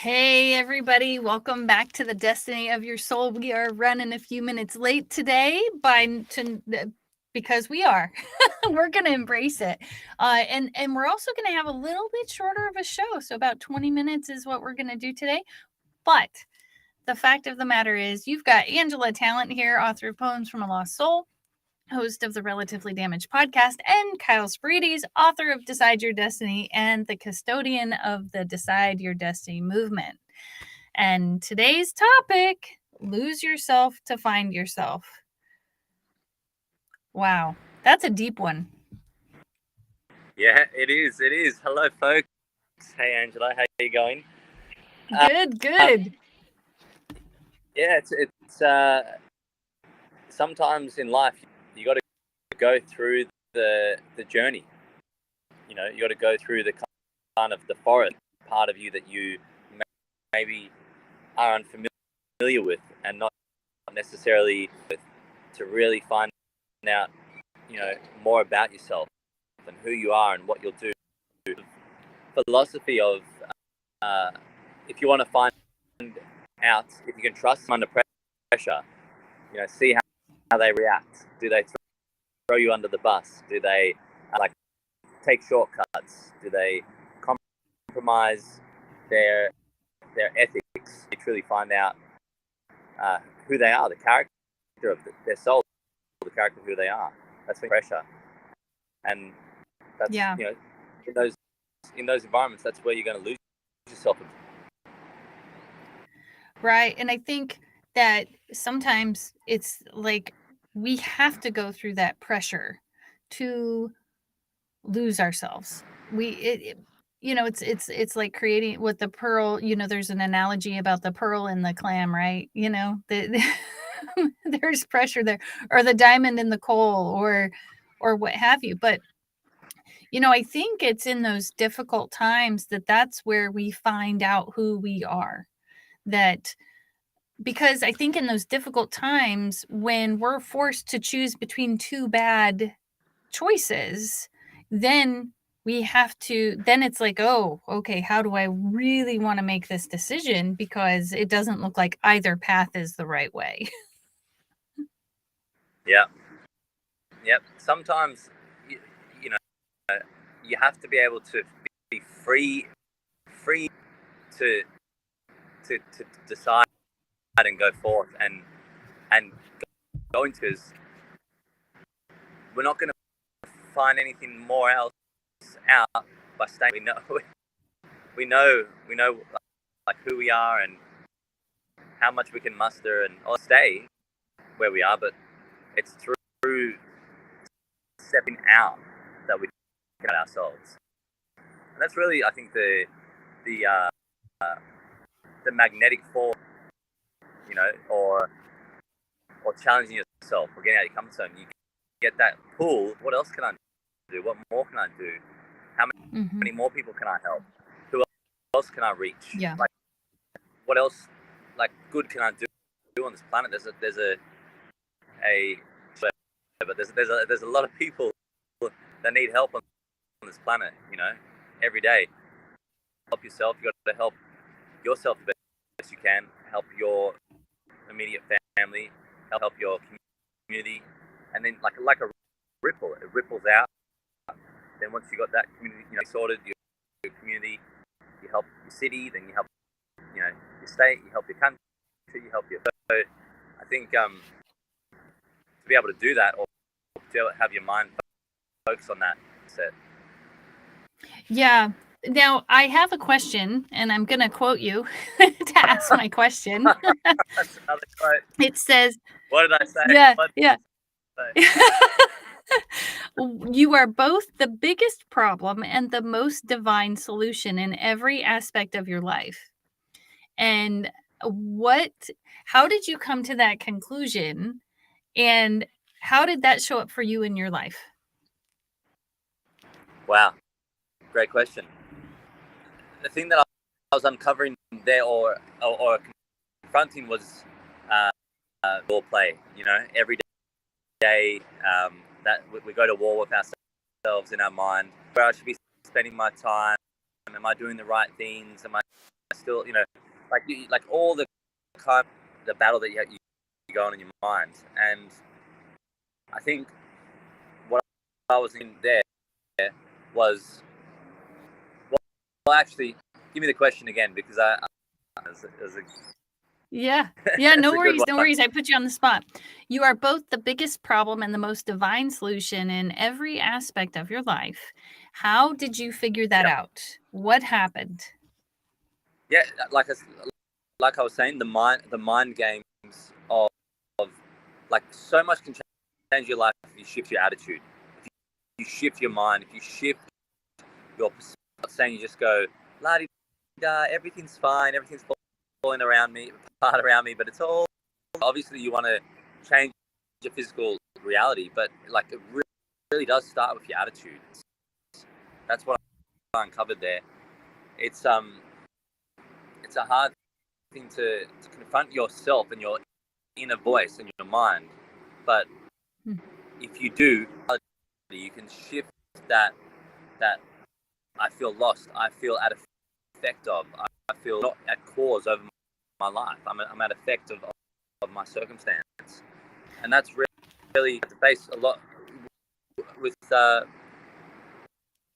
Hey everybody, welcome back to the Destiny of Your Soul. We are running a few minutes late today because we are. We're going to embrace it. And we're also going to have a little bit shorter of a show. So about 20 minutes is what we're going to do today. But the fact of the matter is you've got Angela Talent here, author of Poems from a Lost Soul, host of the Relatively Damaged podcast, and Kyle Spirides, author of Decide Your Destiny and the custodian of the Decide Your Destiny movement. And today's topic, lose yourself to find yourself. Wow, that's a deep one. Yeah, it is. It is. Hello, folks. Hey, Angela. How are you going? Good. Yeah, it's sometimes in life you got to go through the journey. You know, you got to go through the kind of the forest part of you that you maybe are unfamiliar with, and not necessarily to really find out, more about yourself and who you are and what you'll do. Philosophy of if you want to find out if you can trust them under pressure, see how they react. Do they throw you under the bus? Do they take shortcuts? Do they compromise their ethics? You truly find out who they are, the character of their soul, the character of who they are. That's pressure, and that's in those environments. That's where you're going to lose yourself. Right. And I think that sometimes it's like we have to go through that pressure to lose ourselves. It's like creating with the pearl, there's an analogy about the pearl and the clam, right? There's pressure there, or the diamond in the coal, or what have you. But I think it's in those difficult times that's where we find out who we are. Because I think in those difficult times when we're forced to choose between two bad choices, then it's like, oh, okay, how do I really want to make this decision? Because it doesn't look like either path is the right way. Yeah. Yep. Sometimes, you know, you have to be able to be free to decide and go forth and go into is we're not going to find anything more else out by staying. We know like who we are and how much we can muster and or stay where we are, but it's through stepping out that we get ourselves, and that's really, I think, the magnetic force, or challenging yourself or getting out of your comfort zone. You get that pull. What else can I do? What more can I do? How many more people can I help? Who else can I reach? Yeah. Like, what else, good can I do on this planet? There's a lot of people that need help on this planet. Every day. Help yourself. You got to help yourself the best you can. Help your immediate family. Help your community, and then like a ripple, it ripples out. Then once you got that community, sorted, your community, you help your city, then you help, your state, you help your country, you help your. So I think to be able to do that, or to have your mind focus on that set. Yeah. Now, I have a question, and I'm going to quote you to ask my question. That's another quote. It says, what did I say? Yeah. You are both the biggest problem and the most divine solution in every aspect of your life. And how did you come to that conclusion? And how did that show up for you in your life? Wow. Great question. The thing that I was uncovering there or confronting was role play. Every day that we go to war with ourselves in our mind, where I should be spending my time. Am I doing the right things? Am I still, like all the kind of the battle that you go on in your mind. And I think what I was in there was, well, actually, give me the question again, because Yeah. That's No a good worries. No one. worries. I put you on the spot. You are both the biggest problem and the most divine solution in every aspect of your life. How did you figure that Yep. out? What happened? Yeah, like I was saying, the mind games of like, so much can change your life if you shift your attitude. If you shift your mind, if you shift your perspective, not saying you just go la di da, everything's fine, everything's falling around me, apart around me, but it's all, obviously you want to change your physical reality, but like it really does start with your attitude. That's what I uncovered there. It's a hard thing to confront yourself and your inner voice and your mind, but if you do, you can shift that I feel lost, I feel at effect of, I feel not at cause over my life, I'm at effect of my circumstance. And that's really the base a lot with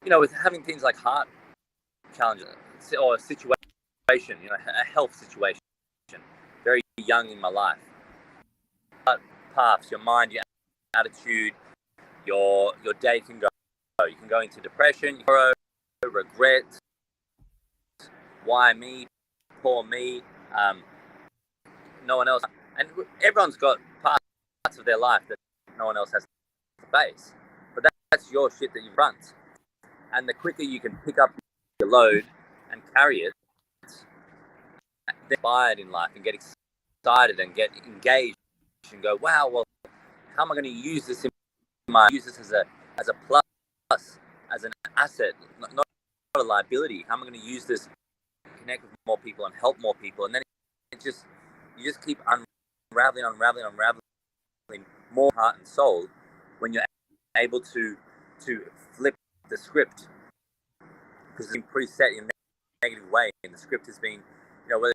with having things like heart challenges or a situation, a health situation, very young in my life. But paths, your mind, your attitude, your day can go. You can go into depression, regret, why me, poor me, no one else. And everyone's got parts of their life that no one else has to face. But that's your shit that you run. And the quicker you can pick up your load and carry it, then inspired in life and get excited and get engaged and go, wow, well, how am I going to use this as a plus, as an asset, not a liability? How am I going to use this to connect with more people and help more people? And then you just keep unraveling more heart and soul when you're able to flip the script, because it's been preset in a negative way, and the script has been, whether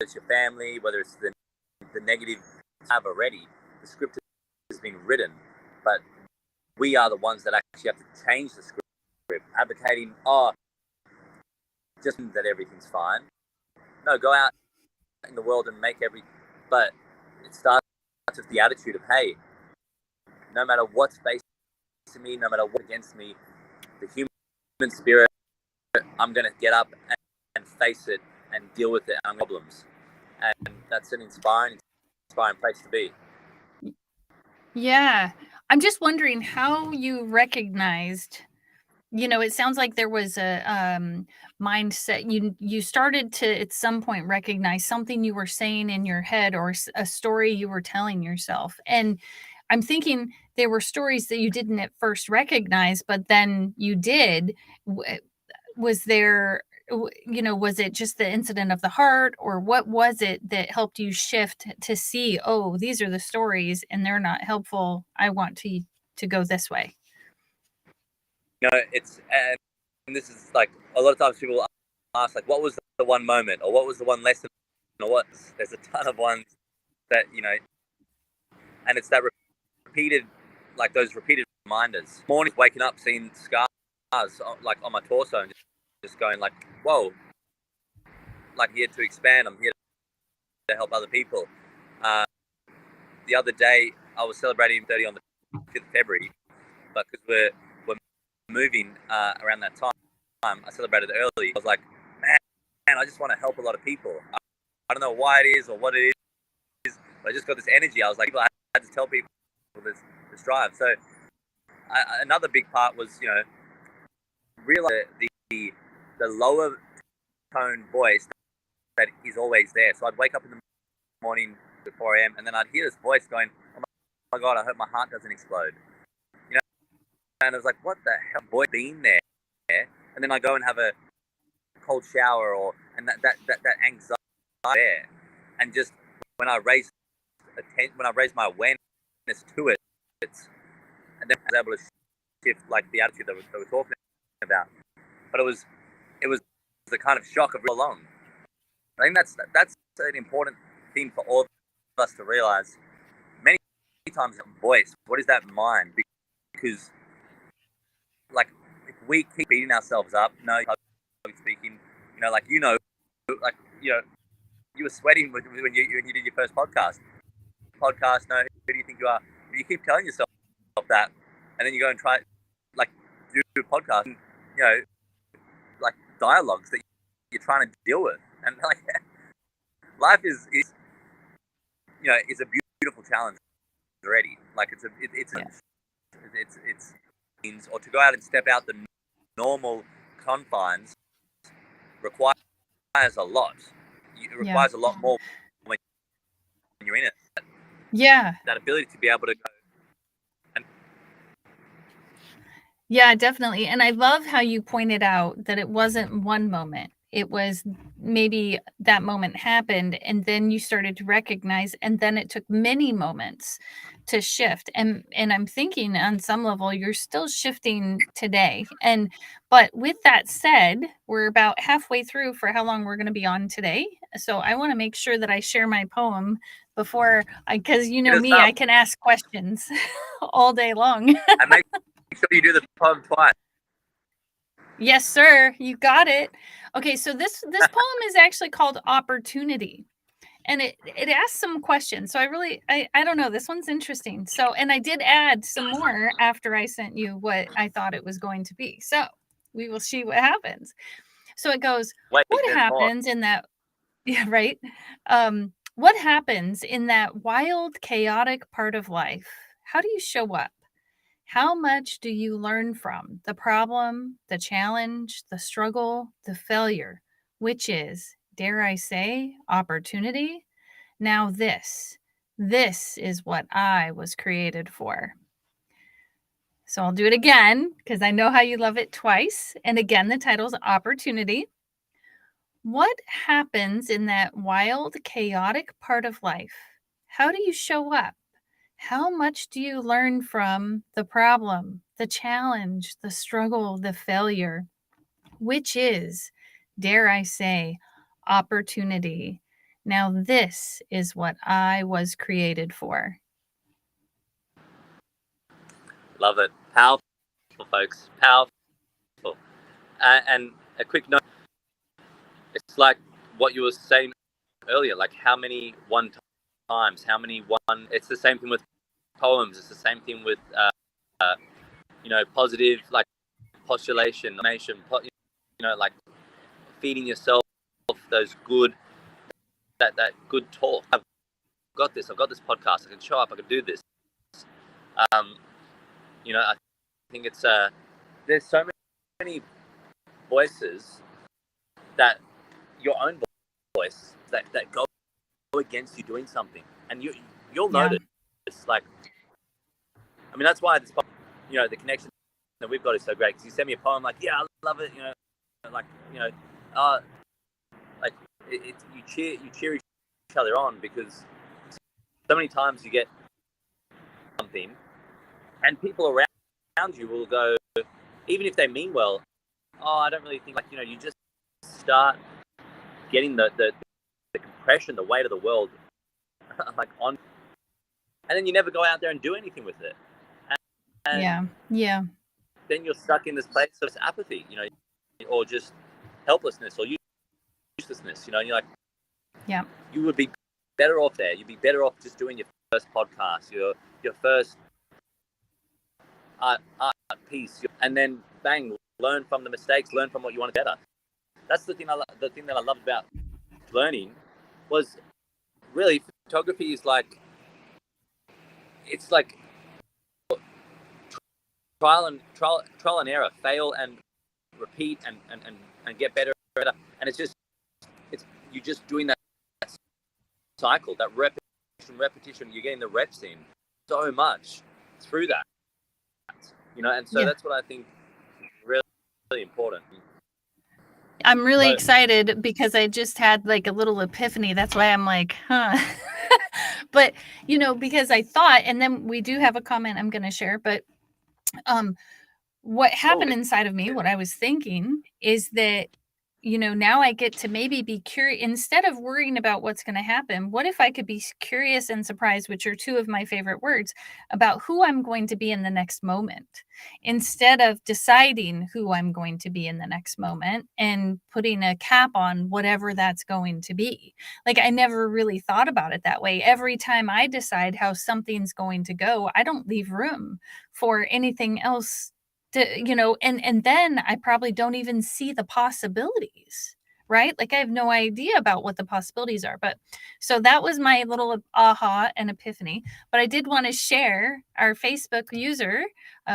it's your family, whether it's the negative you have already, the script has been written, but we are the ones that actually have to change the script, advocating, just that everything's fine. No, go out in the world and make but it starts with the attitude of, hey, no matter what's facing me, no matter what's against me, the human spirit, I'm going to get up and face it and deal with it and problems. And that's an inspiring place to be. Yeah. I'm just wondering how you recognized, it sounds like there was a mindset. You started to at some point recognize something you were saying in your head, or a story you were telling yourself. And I'm thinking there were stories that you didn't at first recognize, but then you did. Was there, was it just the incident of the heart, or what was it that helped you shift to see, oh, these are the stories and they're not helpful, I want to go this way? It's, and this is like, a lot of times people ask, like, what was the one moment, or what was the one lesson, or there's a ton of ones that, and it's that repeated, like those repeated reminders. Morning, waking up, seeing scars like on my torso, and just going like, whoa, like, I'm here to expand, I'm here to help other people. The other day I was celebrating 30 on the 5th of February, but because we're moving around that time, I celebrated early. I was like, man, I just want to help a lot of people. I don't know why it is or what it is, but I just got this energy. I was like, I had to tell people this drive. So another big part was, realize the lower tone voice that is always there. So I'd wake up in the morning at 4 a.m. and then I'd hear this voice going, oh my God, I hope my heart doesn't explode. And I was like, what the hell, boy, being there? And then I go and have a cold shower, and that anxiety there, and just when I raise my awareness to it, and then I was able to shift like the attitude that we're talking about. But it was the kind of shock of real long. I think that's an important thing for all of us to realize. Many times, voice. What is that mind? Because, like, if we keep beating ourselves up, public speaking, like you were sweating when you did your first podcast. No, who do you think you are? If you keep telling yourself that, and then you go and try, like, do a podcast, and, like dialogues that you're trying to deal with, and like life is a beautiful challenge already. Like it's or to go out and step out the normal confines requires a lot. It requires a lot more when you're in it. Yeah. That ability to be able to go. Yeah, definitely. And I love how you pointed out that it wasn't one moment. It was maybe that moment happened and then you started to recognize, and then it took many moments to shift. And I'm thinking on some level you're still shifting today. But with that said, we're about halfway through for how long we're going to be on today. So I want to make sure that I share my poem before because me, I can ask questions all day long. And make sure you do the poem twice. Yes, sir. You got it. Okay, so this poem is actually called Opportunity. And it asks some questions. So I don't know. This one's interesting. So, and I did add some more after I sent you what I thought it was going to be. So we will see what happens. So it goes, what happens in that? Yeah, right. What happens in that wild, chaotic part of life? How do you show up? How much do you learn from the problem, the challenge, the struggle, the failure, which is, dare I say, opportunity? Now, this is what I was created for. So I'll do it again because I know how you love it twice. And again, the title's Opportunity. What happens in that wild, chaotic part of life? How do you show up? How much do you learn from the problem, the challenge, the struggle, the failure, which is, dare I say, opportunity? Now, this is what I was created for. Love it. Powerful, folks. Powerful. And a quick note. It's like what you were saying earlier, like how many one times, it's the same thing with poems. It's the same thing with, positive, like postulation, like feeding yourself those good, that good talk. I've got this podcast. I can show up. I can do this. I think it's, there's so many voices that your own voice that go against you doing something, and you'll notice. Like, I mean, that's why this, the connection that we've got is so great. Because you send me a poem, like, yeah, I love it. Like you cheer each other on, because so many times you get something, and people around you will go, even if they mean well, oh, I don't really think, like, you just start getting the compression, the weight of the world, like on, and then you never go out there and do anything with it. And yeah. Then you're stuck in this place of apathy, or just helplessness or uselessness, and you're like, yeah, you would be better off there. You'd be better off just doing your first podcast, your first art piece, and then bang, learn from the mistakes, learn from what you want to better. That's the thing that I loved about learning was really photography is like, it's like trial and error, fail and repeat and get better, and it's you just doing that cycle, that repetition. You're getting the reps in so much through that, and so that's what I think is really, really important. I'm really excited because I just had like a little epiphany. That's why I'm like, huh. But, because I thought, and then we do have a comment I'm going to share, but what happened inside of me, what I was thinking is that now I get to maybe be curious instead of worrying about what's going to happen. What if I could be curious and surprised, which are two of my favorite words, about who I'm going to be in the next moment, instead of deciding who I'm going to be in the next moment and putting a cap on whatever that's going to be. Like, I never really thought about it that way. Every time I decide how something's going to go, I don't leave room for anything else and then I probably don't even see the possibilities, right? Like, I have no idea about what the possibilities are. But so that was my little aha and epiphany. But I did want to share our Facebook user,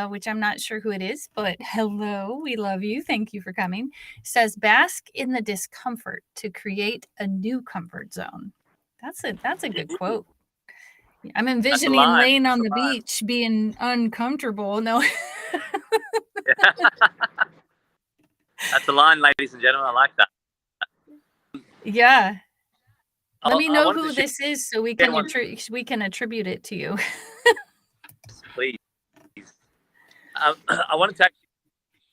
which I'm not sure who it is, but hello, we love you. Thank you for coming. Says, bask in the discomfort to create a new comfort zone. That's a good quote. I'm envisioning laying on the beach being uncomfortable. No. That's the line, ladies and gentlemen. I like that. Yeah. Let me know who this is so we can attribute it to you. Please. I wanted to actually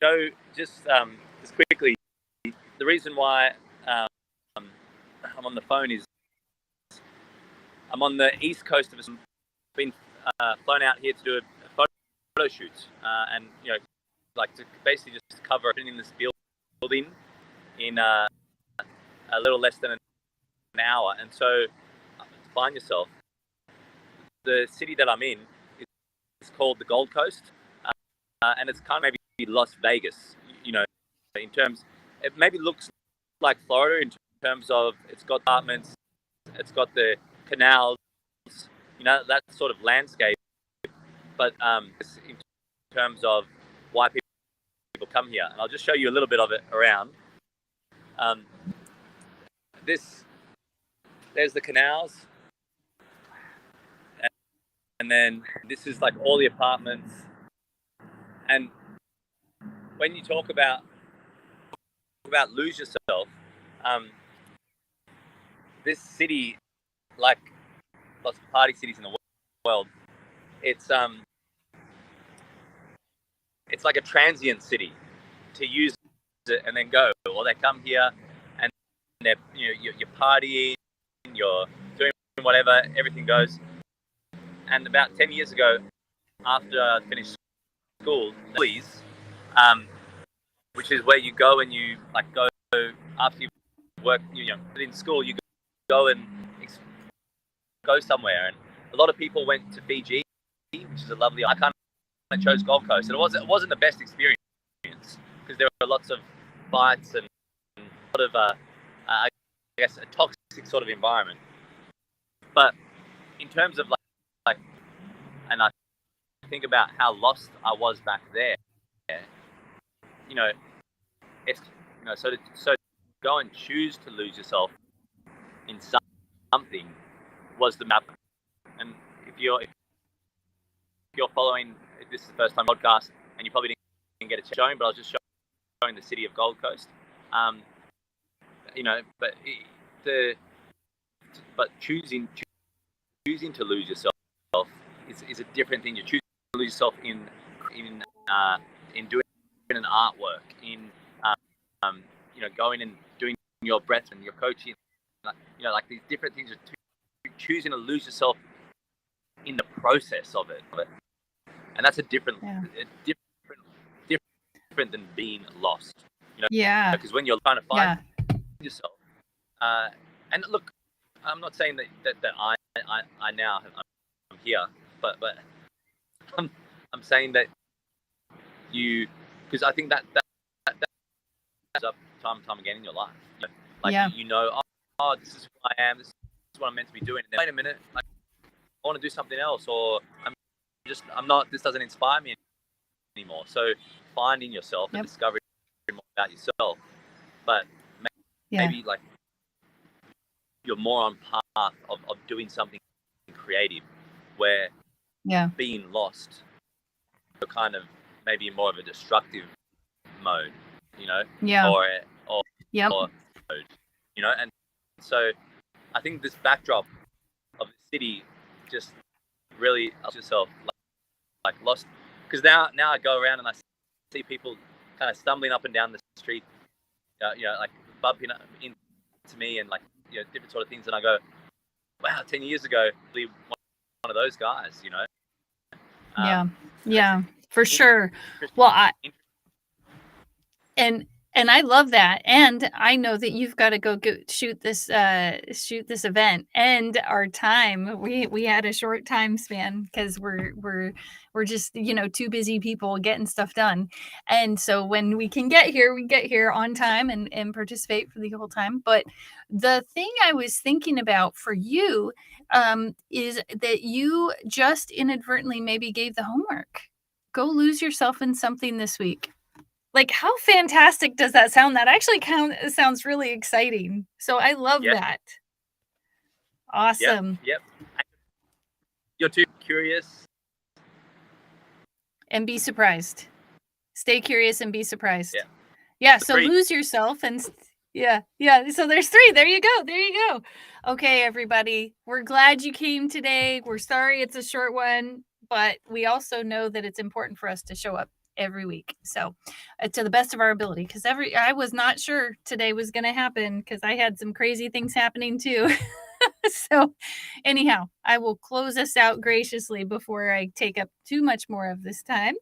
show just quickly the reason why I'm on the phone is I'm on the east coast of. I've been flown out here to do a photo shoot, and like to basically just cover in this building in a little less than an hour. And so, find yourself. The city that I'm in is called the Gold Coast, and it's kind of maybe Las Vegas. In terms, it maybe looks like Florida in terms of it's got apartments, it's got the canals, that sort of landscape. But in terms of why people come here, and I'll just show you a little bit of it around. There's the canals, and then this is like all the apartments. And when you talk about lose yourself, this city, like lots of party cities in the world, it's like a transient city to use it and then go. Or they come here and they're you're partying, you're doing whatever, everything goes. And about 10 years ago, after I finished school, which is where you go and you go after you work, in school, you go and go somewhere. And a lot of people went to Fiji, which is a lovely. I chose Gold Coast, and it wasn't the best experience because there were lots of fights and a lot of I guess a toxic sort of environment. But in terms of and I think about how lost I was back there. It's so to go and choose to lose yourself in something was the map. And if you're following, if this is the first time podcast, and you probably didn't get it shown, but I was just showing the city of Gold Coast. But choosing to lose yourself is a different thing. You're choosing to lose yourself in doing an artwork, in going and doing your breath and your coaching, like these different things. You're choosing to lose yourself in the process of it, and that's a different than being lost. Because when you're trying to find yourself, and look, I'm not saying that I now I'm here, but I'm saying that because I think that up time and time again in your life. This is who I am. This is what I'm meant to be doing. And then, wait a minute, I want to do something else, or I'm not. This doesn't inspire me anymore. So finding yourself and discovering more about yourself, but maybe you're more on path of doing something creative, where being lost, you're kind of maybe more of a destructive mode, or mode, and so I think this backdrop of the city just really helps yourself lost, because now I go around and I see people kind of stumbling up and down the street, bump into me and like, you know, different sort of things, and I go, wow, 10 years ago, really one of those guys, you know. Yeah, for sure. Well, and I love that, and I know that you've got to go shoot this event, and our time, we had a short time span because we're just, you know, two busy people getting stuff done, and so when we can get here, we get here on time and participate for the whole time. But the thing I was thinking about for you is that you just inadvertently maybe gave the homework. Go lose yourself in something this week. Like, how fantastic does that sound? That actually sounds really exciting. So I love that. Awesome. Yep. You're too curious. And be surprised. Stay curious and be surprised. Yeah. Yeah. So lose yourself and yeah. So there's 3. There you go. Okay, everybody. We're glad you came today. We're sorry it's a short one, but we also know that it's important for us to show up every week, so to the best of our ability, because I was not sure today was going to happen because I had some crazy things happening too. So anyhow, I will close us out graciously before I take up too much more of this time.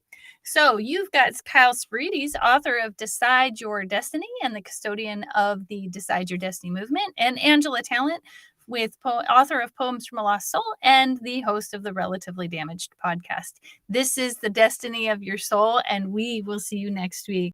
So you've got Kyle Spirides, author of Decide Your Destiny and the custodian of the Decide Your Destiny movement, and Angela Talent, with author of Poems from a Lost Soul and the host of the Relatively Damaged podcast. This is the destiny of your soul, and we will see you next week.